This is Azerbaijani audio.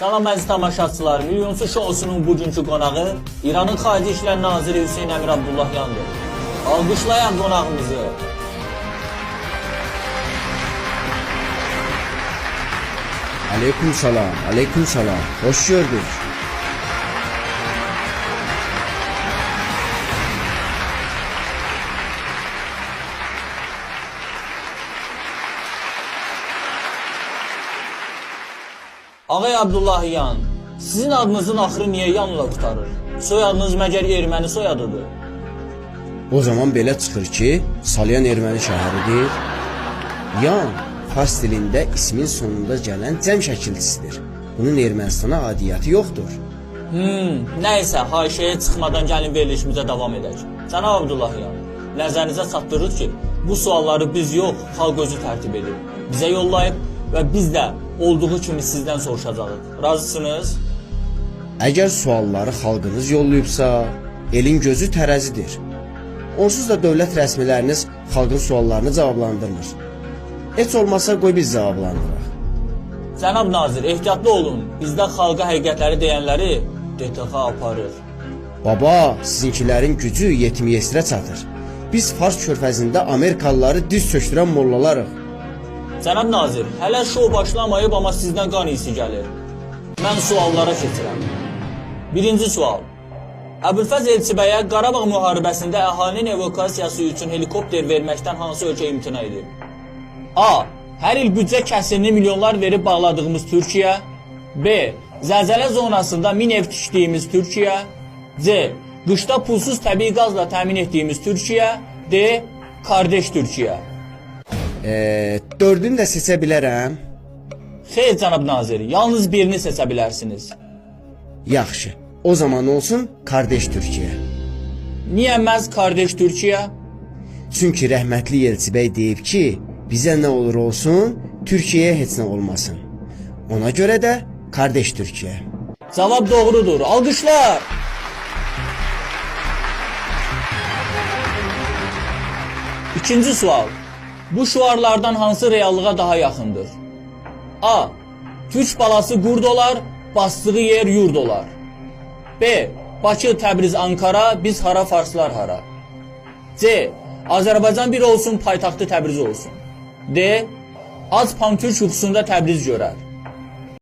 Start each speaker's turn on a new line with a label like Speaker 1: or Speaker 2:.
Speaker 1: Salam əziz tamaşaçılar, Milyonçu Şousunun bugünkü qonağı İranın Xarici İşlər Naziri Hüseyn Əmir Abdullahyandır. Alqışlayan qonağımızı.
Speaker 2: Aleyküm salam, aleyküm salam. Hoş gördük.
Speaker 1: Ağay Abdullahyan, sizin adınızın axırı niyə yanla qutarır? Soyadınız məgər erməni soyadıdır?
Speaker 2: O zaman belə çıxır ki, Salyan erməni şəhəridir. Yan, fars dilində ismin sonunda gələn cəm şəkilçisidir. Bunun Ermənistana adiyyatı yoxdur.
Speaker 1: Nəysə, haşiyyə çıxmadan gəlin verilişimizə davam edək. Cənab Abdullahyan, nəzərinizə çatdırır ki, bu sualları biz yox, xalq özü tərtib edib. Bizə yollayıb və biz də olduğu kimi sizdən soruşacağıq. Razısınız?
Speaker 2: Əgər sualları xalqınız yollayıbsa, elin gözü tərəzidir. Onsuz da dövlət rəsmiləriniz xalqın suallarını cavablandırmır. Heç olmasa qoy biz cavablandıraq.
Speaker 1: Cənab Nazir, ehtiyatlı olun. Bizdə xalqa həqiqətləri deyənləri DTX aparır.
Speaker 2: Baba, sizinkilərin gücü yetmiyesirə çatır. Biz Fars körfəzində Amerikalıları diz çöktürən mollalarıq.
Speaker 1: Cənab Nazir, hələ şou başlamayıb, amma sizdən qan iyisi gəlir. Mən suallara keçirəm. Birinci sual. Əbülfəz Elçibəyə Qarabağ müharibəsində əhalinin evokasiyası üçün helikopter verməkdən hansı ölkə imtina edib? A. Hər il büdcə kəsirini milyonlar verib bağladığımız Türkiyə. B. Zəlzələ zonasında 1000 ev tikdiyimiz Türkiyə. C. Qışda pulsuz təbii qazla təmin etdiyimiz Türkiyə. D. Kardeş Türkiyə.
Speaker 2: Dördünü də seçə bilərəm.
Speaker 1: Xeyr cənab Nazir, yalnız birini seçə bilərsiniz.
Speaker 2: Yaxşı, o zaman olsun Kardeş Türkiyə.
Speaker 1: Niyə məhz Kardeş Türkiyə?
Speaker 2: Çünki rəhmətli Elçibəy deyib ki, bizə nə olur olsun, Türkiyəyə heç nə olmasın. Ona görə də Kardeş Türkiyə.
Speaker 1: Cavab doğrudur. Alqışlar. İkinci sual. Bu şuarlardan hansı reallığa daha yaxındır? A. Türk balası qurd olar, bastığı yer yurd olar. B. Bakı, Təbriz, Ankara, biz hara, farslar hara. C. Azərbaycan bir olsun, paytaxtı Təbriz olsun. D. Az pan Türk yuxusunda Təbriz görər.